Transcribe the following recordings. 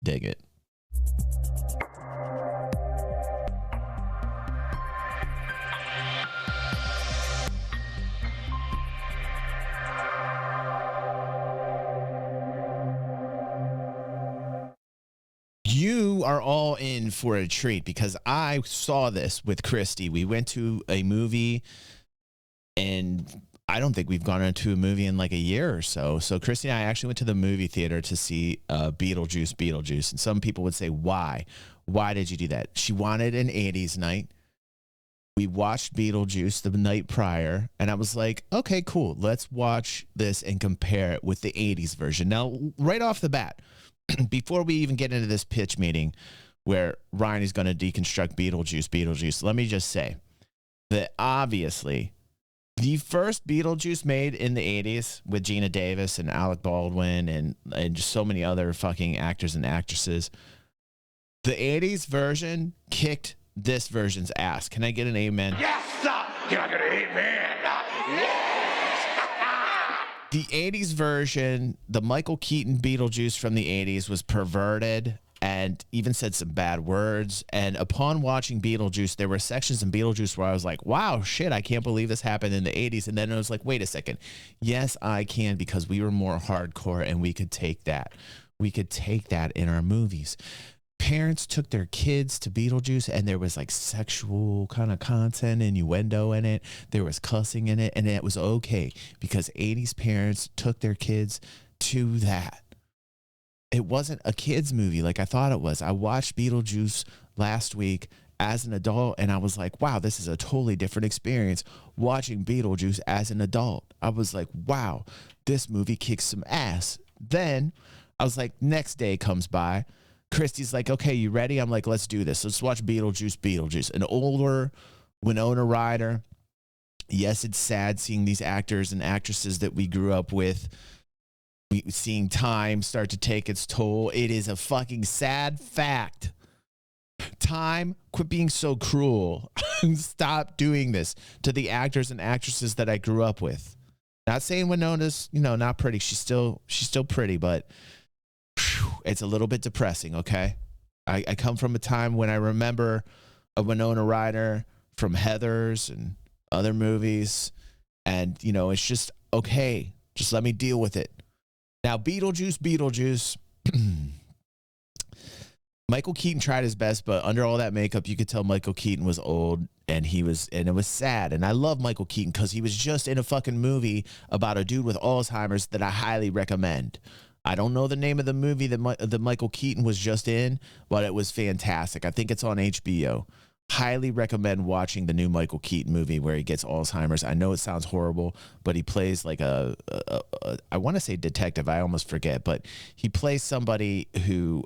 Dig it. You are all in for a treat because I saw this with Christy. We went to a movie, and I don't think we've gone into a movie in like a year or so. So Christy and I actually went to the movie theater to see BeetleJuice BeetleJuice. And some people would say, why? Why did you do that? She wanted an 80s night. We watched BeetleJuice the night prior, and I was like, okay, cool. Let's watch this and compare it with the 80s version. Now, right off the bat, before we even get into this pitch meeting where Ryan is going to deconstruct BeetleJuice, let me just say that obviously the first BeetleJuice made in the 80s with Gina Davis and Alec Baldwin and just so many other fucking actors and actresses, the 80s version kicked this version's ass. Can I get an amen? Yes, sir. Can I get an amen? Yes. The 80s version, the Michael Keaton BeetleJuice from the 80s was perverted and even said some bad words. And upon watching BeetleJuice, there were sections in BeetleJuice where I was like, wow, shit, I can't believe this happened in the 80s. And then I was like, wait a second. Yes, I can, because we were more hardcore and we could take that. We could take that in our movies. Parents took their kids to BeetleJuice, and there was like sexual kind of content, innuendo in it. There was cussing in it, and it was okay because 80s parents took their kids to that. It wasn't a kid's movie like I thought it was. I watched BeetleJuice last week as an adult, and I was like, wow, this is a totally different experience watching BeetleJuice as an adult. I was like, wow, this movie kicks some ass. Then I was like, next day comes by. Christy's like, okay, you ready? I'm like, let's do this. Let's watch BeetleJuice. An older Winona Ryder. Yes, it's sad seeing these actors and actresses that we grew up with, seeing time start to take its toll. It is a fucking sad fact. Time, quit being so cruel. Stop doing this to the actors and actresses that I grew up with. Not saying Winona's, not pretty. She's still pretty, but it's a little bit depressing, okay? I come from a time when I remember a Winona Ryder from Heathers and other movies, and, it's just, okay, just let me deal with it. Now, BeetleJuice. Michael Keaton tried his best, but under all that makeup, you could tell Michael Keaton was old, and it was sad. And I love Michael Keaton because he was just in a fucking movie about a dude with Alzheimer's that I highly recommend. I don't know the name of the movie that Michael Keaton was just in, but it was fantastic. I think it's on HBO. Highly recommend watching the new Michael Keaton movie where he gets Alzheimer's. I know it sounds horrible, but he plays like I want to say detective. I almost forget, but he plays somebody who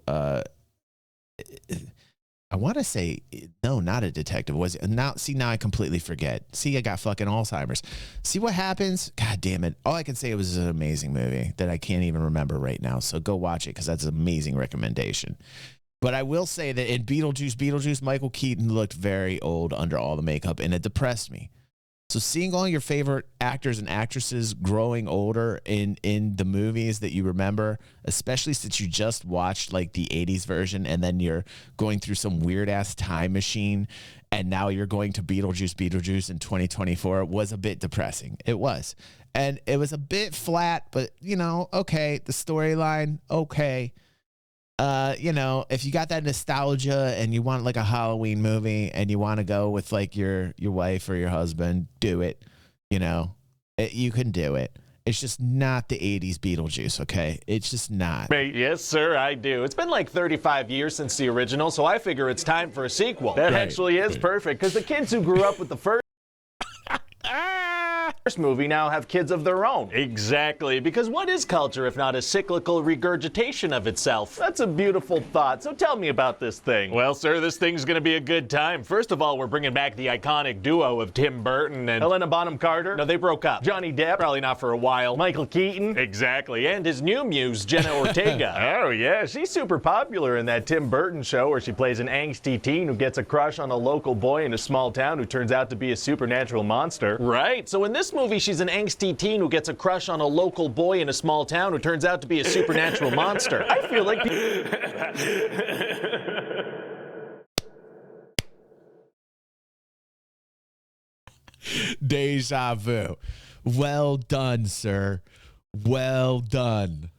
I want to say, no, not a detective. Was it? Now I completely forget. See, I got fucking Alzheimer's. See what happens? God damn it. All I can say was an amazing movie that I can't even remember right now. So go watch it because that's an amazing recommendation. But I will say that in BeetleJuice, Michael Keaton looked very old under all the makeup, and it depressed me. So seeing all your favorite actors and actresses growing older in the movies that you remember, especially since you just watched like the 80s version and then you're going through some weird ass time machine and now you're going to BeetleJuice in 2024, was a bit depressing. It was. And it was a bit flat, but okay, the storyline, okay. If you got that nostalgia and you want like a Halloween movie and you want to go with like your wife or your husband, do it. You can do it. It's just not the 80s BeetleJuice, okay? It's just not. Yes, sir, I do. It's been like 35 years since the original, so I figure it's time for a sequel. That actually is perfect, because the kids who grew up with the first movie now have kids of their own. Exactly, because what is culture if not a cyclical regurgitation of itself? That's a beautiful thought, so tell me about this thing. Well, sir, this thing's gonna be a good time. First of all, we're bringing back the iconic duo of Tim Burton and Helena Bonham Carter. No, they broke up. Johnny Depp, probably not for a while. Michael Keaton. Exactly, and his new muse, Jenna Ortega. Oh, yeah, she's super popular in that Tim Burton show where she plays an angsty teen who gets a crush on a local boy in a small town who turns out to be a supernatural monster. Right, so in this this movie, she's an angsty teen who gets a crush on a local boy in a small town who turns out to be a supernatural monster. I feel like... Deja vu. Well done, sir. Well done.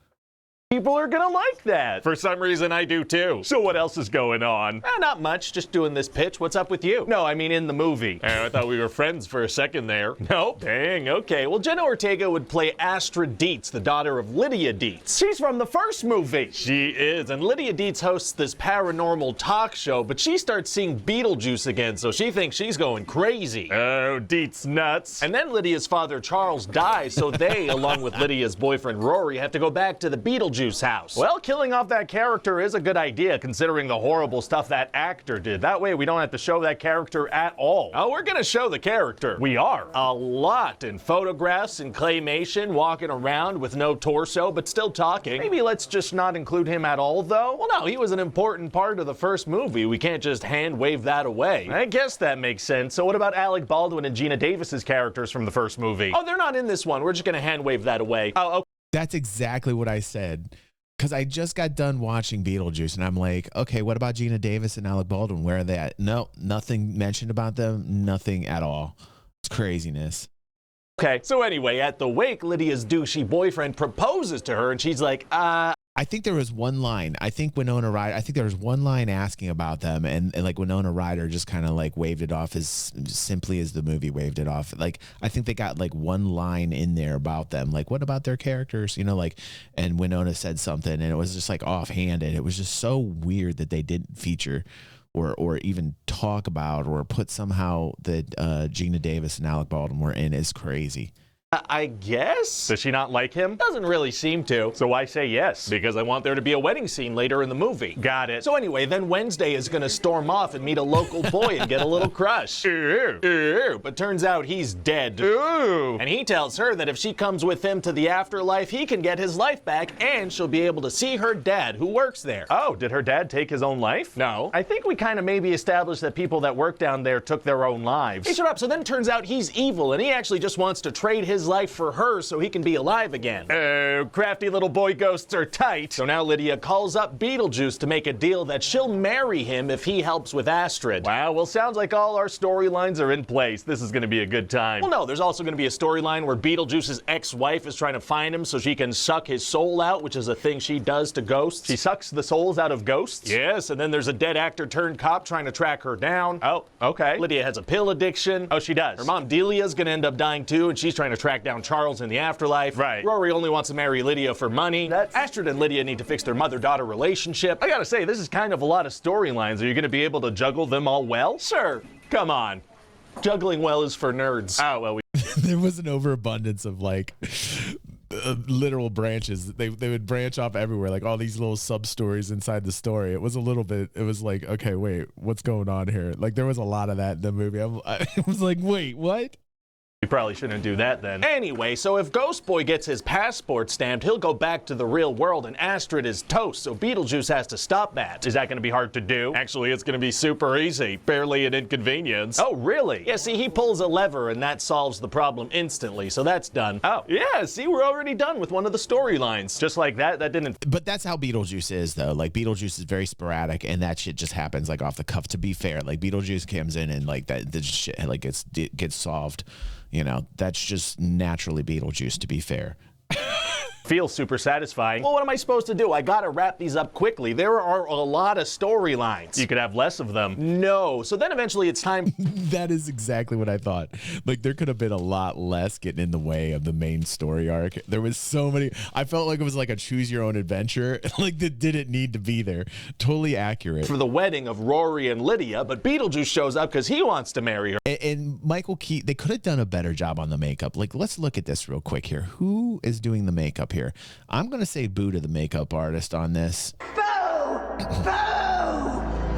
People are gonna like that. For some reason, I do too. So what else is going on? Not much, just doing this pitch. What's up with you? No, I mean in the movie. I thought we were friends for a second there. Nope. Dang, okay. Well, Jenna Ortega would play Astrid Dietz, the daughter of Lydia Dietz. She's from the first movie. She is, and Lydia Dietz hosts this paranormal talk show, but she starts seeing BeetleJuice again, so she thinks she's going crazy. Oh, Dietz nuts. And then Lydia's father, Charles, dies, so they, along with Lydia's boyfriend, Rory, have to go back to the BeetleJuice house. Well, killing off that character is a good idea considering the horrible stuff that actor did. That way we don't have to show that character at all. Oh, we're gonna show the character. We are. A lot in photographs and claymation, walking around with no torso but still talking. Maybe let's just not include him at all though? Well, no, he was an important part of the first movie. We can't just hand wave that away. I guess that makes sense. So what about Alec Baldwin and Gina Davis's characters from the first movie? Oh, they're not in this one. We're just gonna hand wave that away. Oh, okay. That's exactly what I said. Because I just got done watching BeetleJuice, and I'm like, okay, what about Gina Davis and Alec Baldwin? Where are they at? No, nothing mentioned about them. Nothing at all. It's craziness. Okay, so anyway, at the wake, Lydia's douchey boyfriend proposes to her, and she's like, I think there was one line. I think there was one line asking about them, and like Winona Ryder just kind of like waved it off as simply as the movie waved it off. Like, I think they got like one line in there about them. Like, what about their characters? You know, like, and Winona said something, and it was just like offhanded. It was just so weird that they didn't feature or even talk about or put somehow that Gina Davis and Alec Baldwin were in is crazy. I guess? Does she not like him? Doesn't really seem to. So why say yes? Because I want there to be a wedding scene later in the movie. Got it. So anyway, then Wednesday is gonna storm off and meet a local boy and get a little crush. But turns out he's dead. Ooh. And he tells her that if she comes with him to the afterlife, he can get his life back and she'll be able to see her dad who works there. Oh, did her dad take his own life? No. I think we kind of maybe established that people that work down there took their own lives. Hey, shut up. So then it turns out he's evil and he actually just wants to trade his life for her so he can be alive again. Oh, crafty little boy ghosts are tight. So now Lydia calls up BeetleJuice to make a deal that she'll marry him if he helps with Astrid. Wow, well, sounds like all our storylines are in place. This is gonna be a good time. Well, no, there's also gonna be a storyline where BeetleJuice's ex-wife is trying to find him so she can suck his soul out, which is a thing she does to ghosts. She sucks the souls out of ghosts? Yes, and then there's a dead actor turned cop trying to track her down. Oh, okay. Lydia has a pill addiction. Oh, she does. Her mom Delia's gonna end up dying too, and she's trying to track down Charles in the afterlife. Right. Rory only wants to marry Lydia for money. Astrid and Lydia need to fix their mother-daughter relationship. I gotta say, this is kind of a lot of storylines. Are you gonna be able to juggle them all well? Sure. Come on. Juggling well is for nerds. Oh, well, There was an overabundance of like literal branches. They would branch off everywhere, like all these little sub stories inside the story. It was a little bit, it was like, okay, wait, what's going on here? Like there was a lot of that in the movie. I was like, wait, what? We probably shouldn't do that then. Anyway, so if Ghost Boy gets his passport stamped, he'll go back to the real world and Astrid is toast, so BeetleJuice has to stop that. Is that gonna be hard to do? Actually, it's gonna be super easy. Barely an inconvenience. Oh, really? Yeah, see, he pulls a lever and that solves the problem instantly, so that's done. Oh, yeah, see, we're already done with one of the storylines. Just like that didn't... But that's how BeetleJuice is, though. Like, BeetleJuice is very sporadic, and that shit just happens, like, off the cuff, to be fair. Like, BeetleJuice comes in and, like, that shit, like, gets solved. You know, that's just naturally BeetleJuice, to be fair. Feels super satisfying. Well, what am I supposed to do? I gotta wrap these up quickly. There are a lot of storylines. You could have less of them. No. So then eventually it's time. That is exactly what I thought. Like, there could have been a lot less getting in the way of the main story arc. There was so many. I felt like it was like a choose your own adventure. Like, that didn't need to be there. Totally accurate. For the wedding of Rory and Lydia, but BeetleJuice shows up because he wants to marry her. And Michael Keaton, they could have done a better job on the makeup. Like, let's look at this real quick here. Who is doing the makeup here? I'm going to say boo to the makeup artist on this. Boo! Boo!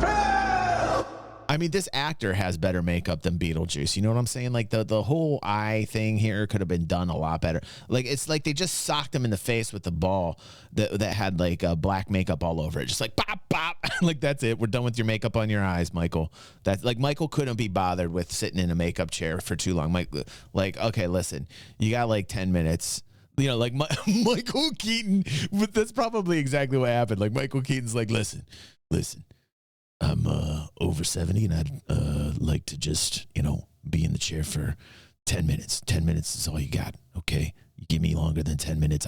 Boo! I I mean, this actor has better makeup than BeetleJuice. You know what I'm saying? Like the whole eye thing here could have been done a lot better. Like it's like they just socked him in the face with the ball that had like black makeup all over it. Just like pop, pop. Like that's it. We're done with your makeup on your eyes, Michael. That's like Michael couldn't be bothered with sitting in a makeup chair for too long. Like okay, listen, you got like 10 minutes. You know, like Michael Keaton. That's probably exactly what happened. Like Michael Keaton's like, listen. I'm over 70 and I'd like to just, be in the chair for 10 minutes. 10 minutes is all you got, okay? You give me longer than 10 minutes,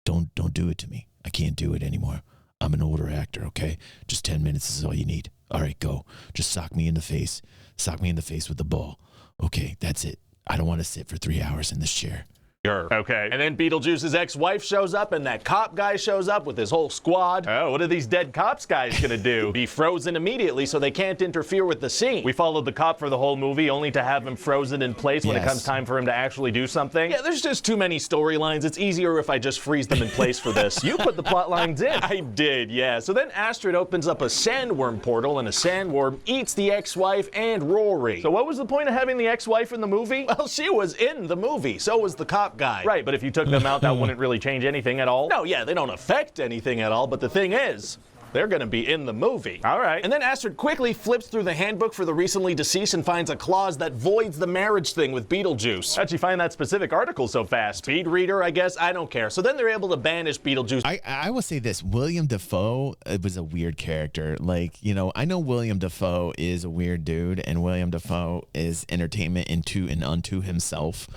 don't do it to me. I can't do it anymore. I'm an older actor, okay? Just 10 minutes is all you need. All right, go. Just sock me in the face. Sock me in the face with the ball. Okay, that's it. I don't want to sit for 3 hours in this chair. Okay. And then BeetleJuice's ex-wife shows up, and that cop guy shows up with his whole squad. Oh, what are these dead cops guys gonna do? Be frozen immediately so they can't interfere with the scene. We followed the cop for the whole movie, only to have him frozen in place when it comes time for him to actually do something. Yeah, there's just too many storylines. It's easier if I just freeze them in place for this. You put the plot lines in. I did, yeah. So then Astrid opens up a sandworm portal, and a sandworm eats the ex-wife and Rory. So what was the point of having the ex-wife in the movie? Well, she was in the movie. So was the cop guy. Right, but if you took them out, that wouldn't really change anything at all. No, yeah, they don't affect anything at all, but the thing is, they're gonna be in the movie. All right. And then Astrid quickly flips through the handbook for the recently deceased and finds a clause that voids the marriage thing with BeetleJuice. How'd you find that specific article so fast? Speed reader, I guess? I don't care. So then they're able to banish BeetleJuice. I will say this. William Dafoe was a weird character. Like, I know William Dafoe is a weird dude, and William Dafoe is entertainment into and unto himself.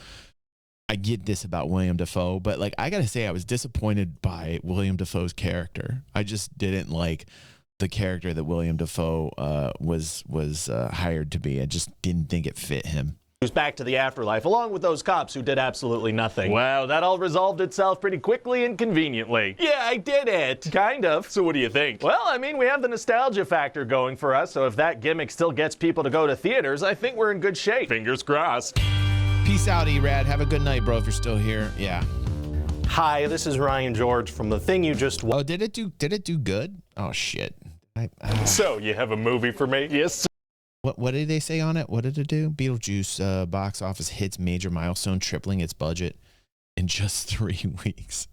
I get this about William Dafoe, but like I gotta say, I was disappointed by William Dafoe's character. I just didn't like the character that William Dafoe was hired to be. I just didn't think it fit him. Who's back to the afterlife, along with those cops who did absolutely nothing. Wow, that all resolved itself pretty quickly and conveniently. Yeah, I did it. Kind of. So what do you think? Well, I mean, we have the nostalgia factor going for us, so if that gimmick still gets people to go to theaters, I think we're in good shape. Fingers crossed. Peace out, E-Rad. Have a good night, bro, if you're still here. Yeah. Hi, this is Ryan George from The Thing You Just Watched. Oh, did it do good? Oh, shit. So, you have a movie for me? Yes, sir. What did they say on it? What did it do? BeetleJuice box office hits major milestone, tripling its budget in just 3 weeks.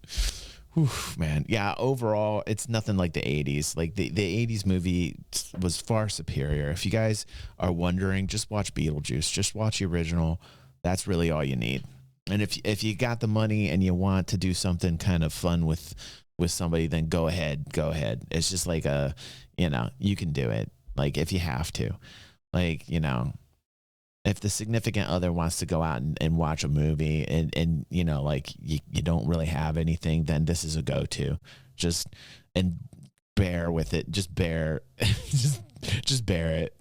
Oof, man. Yeah, overall, it's nothing like the 80s. Like, the 80s movie was far superior. If you guys are wondering, just watch BeetleJuice. Just watch the original. That's really all you need. And if you got the money and you want to do something kind of fun with somebody, then go ahead. It's just like you can do it. Like if you have to, like, if the significant other wants to go out and watch a movie and like you don't really have anything, then this is a go-to. Just bear with it. Just bear it.